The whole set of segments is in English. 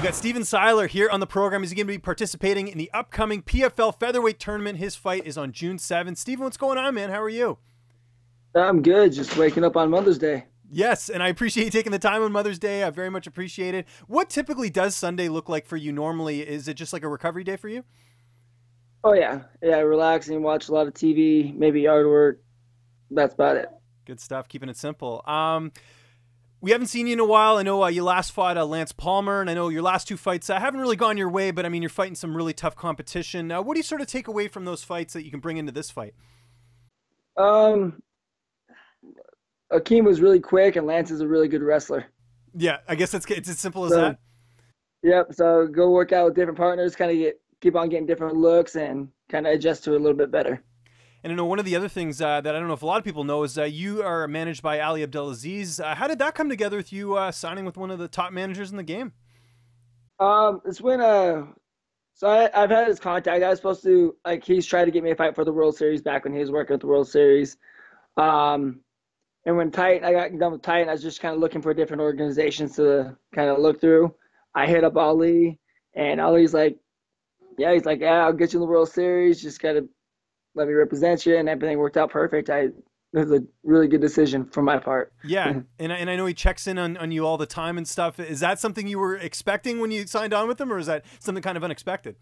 We got Siler here on the program. He's going to be participating in the upcoming PFL featherweight tournament. His fight is on June 7th. Steven, what's going on, man? How are you? I'm good. Just waking up on Mother's Day. Yes, and I appreciate you taking the time on Mother's Day. I very much appreciate it. What typically does Sunday look like for you normally? Is it just like a recovery day for you? Oh, yeah. Yeah, relaxing, watch a lot of TV, maybe yard work. That's about it. Good stuff. Keeping it simple. We haven't seen you in a while. I know you last fought Lance Palmer, and I know your last two fights haven't really gone your way, but I mean, you're fighting some really tough competition. What do you sort of take away from those fights that you can bring into this fight? Akeem was really quick, and Lance is a really good wrestler. Yeah, I guess it's as simple as that. Yep. So go work out with different partners, kind of keep on getting different looks, and kind of adjust to it a little bit better. And I know one of the other things that I don't know if a lot of people know is you are managed by Ali Abdelaziz. How did that come together with you signing with one of the top managers in the game? It's when I've had his contact. I was supposed to, he's tried to get me a fight for the World Series back when he was working at the World Series. And when I got done with Titan, I was just kind of looking for different organizations to kind of look through. I hit up Ali, and Ali's like, yeah, I'll get you in the World Series. Just gotta let me represent you, and everything worked out perfect. It was a really good decision from my part. Yeah, and I know he checks in on you all the time and stuff. Is that something you were expecting when you signed on with him, or is that something kind of unexpected?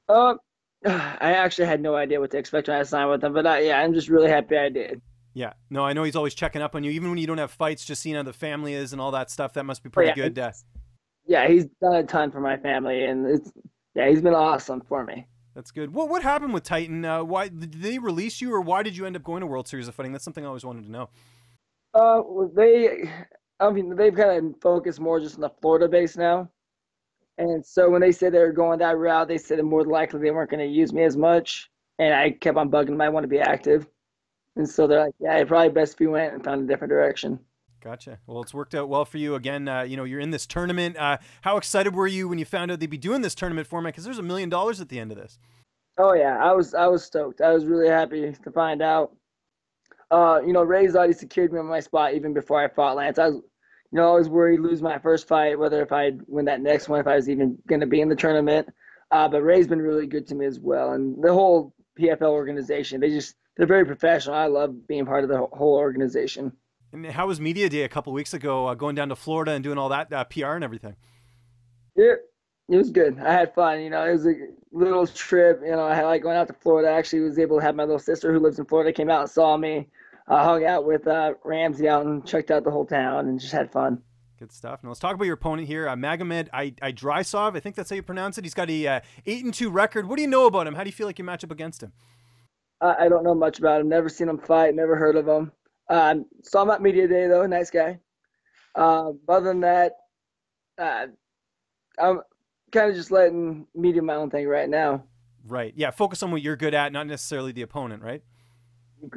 I actually had no idea what to expect when I signed with him, but I'm just really happy I did. Yeah, no, I know he's always checking up on you, even when you don't have fights, just seeing how the family is and all that stuff. That must be pretty good. Yeah, he's done a ton for my family, and he's been awesome for me. That's good. What happened with Titan? Why did they release you, or why did you end up going to World Series of Fighting? That's something I always wanted to know. They've kind of focused more just on the Florida base now, and so when they said they were going that route, they said more than likely they weren't going to use me as much, and I kept on bugging them. I want to be active, and so they're like, yeah, it's probably best if you went and found a different direction. Gotcha. Well, it's worked out well for you. Again, you're in this tournament. How excited were you when you found out they'd be doing this tournament format? Because there's $1 million at the end of this. Oh yeah, I was stoked. I was really happy to find out. Ray's already secured me on my spot even before I fought Lance. I was, always worried to lose my first fight, whether if I'd win that next one, if I was even going to be in the tournament. But Ray's been really good to me as well, and the whole PFL organization. They're very professional. I love being part of the whole organization. And how was Media Day a couple of weeks ago, going down to Florida and doing all that PR and everything? Yeah, it was good. I had fun. It was a little trip. I like going out to Florida. I actually was able to have my little sister who lives in Florida came out and saw me. Hung out with Ramsey out and checked out the whole town and just had fun. Good stuff. Now let's talk about your opponent here, Magomed Idrisov. I think that's how you pronounce it. He's got a 8-2 record. What do you know about him? How do you feel like you match up against him? I don't know much about him. Never seen him fight. Never heard of him. Saw him at Media Day, though. Nice guy. Other than that, I'm kind of just letting me do my own thing right now. Right. Yeah. Focus on what you're good at, not necessarily the opponent, right?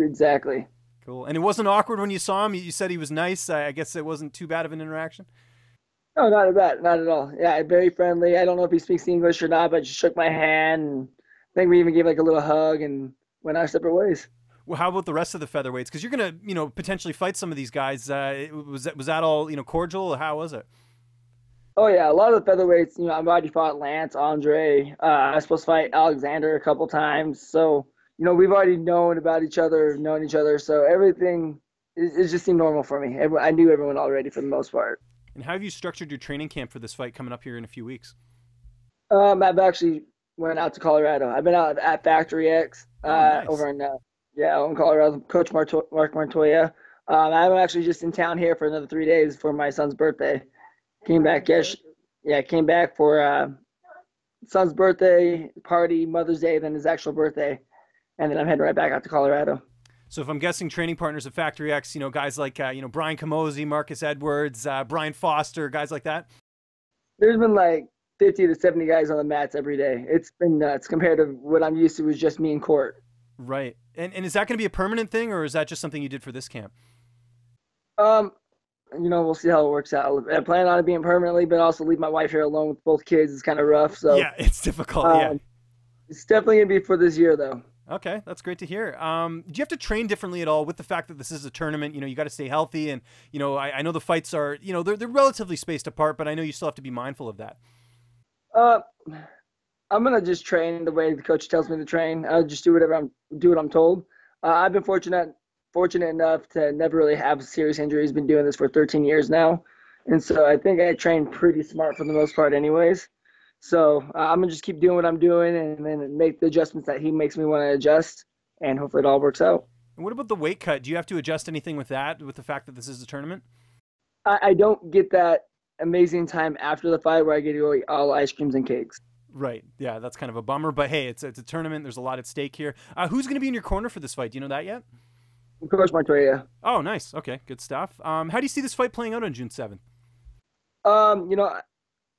Exactly. Cool. And it wasn't awkward when you saw him? You said he was nice. I guess it wasn't too bad of an interaction? No, not bad. Not at all. Yeah, very friendly. I don't know if he speaks English or not, but just shook my hand. And I think we even gave a little hug and went our separate ways. Well, how about the rest of the featherweights? Because you're going to, potentially fight some of these guys. Was that all, cordial? How was it? Oh, yeah. A lot of the featherweights, I've already fought Lance, Andre. I was supposed to fight Alexander a couple times. So, we've already known each other. So everything, it just seemed normal for me. I knew everyone already for the most part. And how have you structured your training camp for this fight coming up here in a few weeks? I've actually went out to Colorado. I've been out at Factory X nice. Over in Colorado. Coach Mark Montoya. I'm actually just in town here for another 3 days for my son's birthday. Came back came back for son's birthday party, Mother's Day, then his actual birthday, and then I'm heading right back out to Colorado. So if I'm guessing training partners at Factory X, guys like Brian Camozzi, Marcus Edwards, Brian Foster, guys like that. There's been like 50 to 70 guys on the mats every day. It's been nuts compared to what I'm used to was just me in court. Right. And is that going to be a permanent thing, or is that just something you did for this camp? We'll see how it works out. I plan on it being permanently, but also leave my wife here alone with both kids is kind of rough. So yeah, it's difficult. Yeah, it's definitely gonna be for this year though. Okay, that's great to hear. Do you have to train differently at all with the fact that this is a tournament? You know, you got to stay healthy, and you know, I know the fights are, you know, they're relatively spaced apart, but I know you still have to be mindful of that. Uh, I'm gonna just train the way the coach tells me to train. I'll just do what I'm told. I've been fortunate enough to never really have serious injuries. Been doing this for 13 years now, and so I think I train pretty smart for the most part, anyways. So I'm gonna just keep doing what I'm doing, and then make the adjustments that he makes me want to adjust, and hopefully it all works out. And what about the weight cut? Do you have to adjust anything with that, with the fact that this is a tournament? I don't get that amazing time after the fight where I get to eat all ice creams and cakes. Right. Yeah, that's kind of a bummer. But hey, it's a tournament. There's a lot at stake here. Who's going to be in your corner for this fight? Do you know that yet? Coach Montoya. Oh, nice. Okay, good stuff. How do you see this fight playing out on June 7th? You know,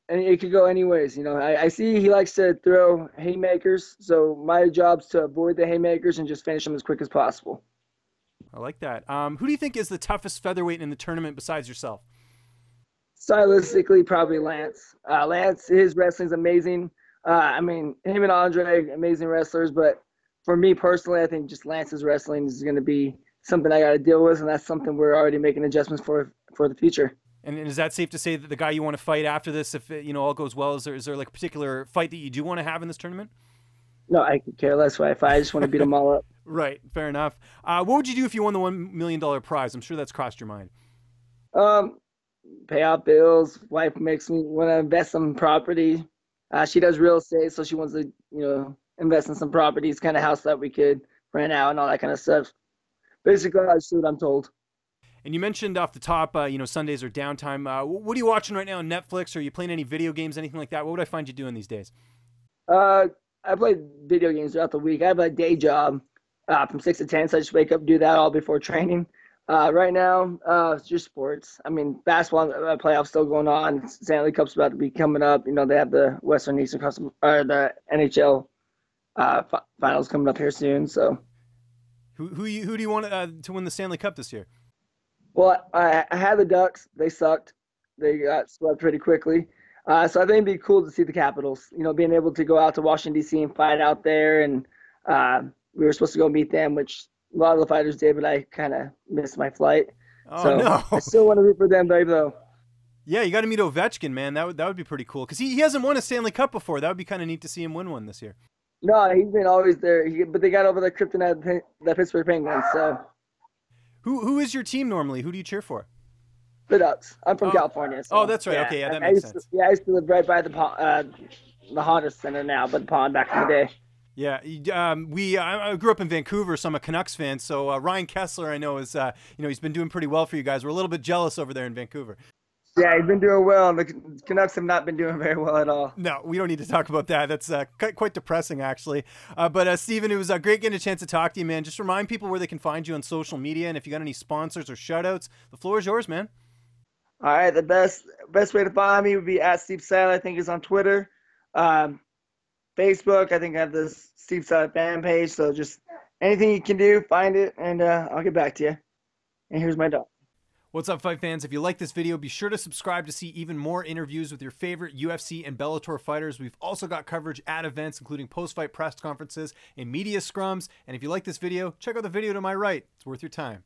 and it could go anyways. You know, I see he likes to throw haymakers, so my job's to avoid the haymakers and just finish them as quick as possible. I like that. Who do you think is the toughest featherweight in the tournament besides yourself? Stylistically, probably Lance. Lance, his wrestling's amazing. I mean, him and Andre, amazing wrestlers, but for me personally, I think just Lance's wrestling is going to be something I got to deal with, and that's something we're already making adjustments for the future. And is that safe to say that the guy you want to fight after this, if it, you know, all goes well, is there like a particular fight that you do want to have in this tournament? No, I could care less what I fight. I just want to beat them all up. Right, fair enough. What would you do if you won the $1 million prize? I'm sure that's crossed your mind. Pay out bills. Wife makes me want to invest some property. She does real estate, so she wants to, invest in some properties, kind of house that we could rent out and all that kind of stuff. Basically, I just do what I'm told. And you mentioned off the top, Sundays are downtime. What are you watching right now on Netflix? Are you playing any video games, anything like that? What would I find you doing these days? I play video games throughout the week. I have a day job from 6 to 10, so I just wake up, do that all before training. Right now, it's just sports. I mean, basketball playoffs still going on. Stanley Cup's about to be coming up. You know, they have the Western Eastern or the NHL finals coming up here soon. So, who do you want to win the Stanley Cup this year? Well, I had the Ducks. They sucked. They got swept pretty quickly. So I think it'd be cool to see the Capitals. You know, being able to go out to Washington D.C. and fight out there, and we were supposed to go meet them, which a lot of the fighters did, but I kind of missed my flight. Oh, so no. I still want to root for them, though. Yeah, you got to meet Ovechkin, man. That would be pretty cool because he hasn't won a Stanley Cup before. That would be kind of neat to see him win one this year. No, he's been always there, but they got over the kryptonite, the Pittsburgh Penguins. So, who is your team normally? Who do you cheer for? The Ducks. I'm from California. So, that's right. Yeah. Okay, yeah, that makes sense. I used to live right by the Honda Center now, but the pond back in the day. Yeah, I grew up in Vancouver, so I'm a Canucks fan. So Ryan Kessler, I know, is he's been doing pretty well for you guys. We're a little bit jealous over there in Vancouver. Yeah, he's been doing well, and the Canucks have not been doing very well at all. No, we don't need to talk about that. That's quite depressing, actually. But Steven, it was great getting a chance to talk to you, man. Just remind people where they can find you on social media, and if you got any sponsors or shout-outs, the floor is yours, man. All right, the best way to find me would be at Steve Siler. I think is on Twitter, Facebook. I think I have the Steve Siler fan page. So just anything you can do, find it, and I'll get back to you. And here's my dog. What's up, fight fans? If you like this video, be sure to subscribe to see even more interviews with your favorite UFC and Bellator fighters. We've also got coverage at events, including post-fight press conferences and media scrums. And if you like this video, check out the video to my right. It's worth your time.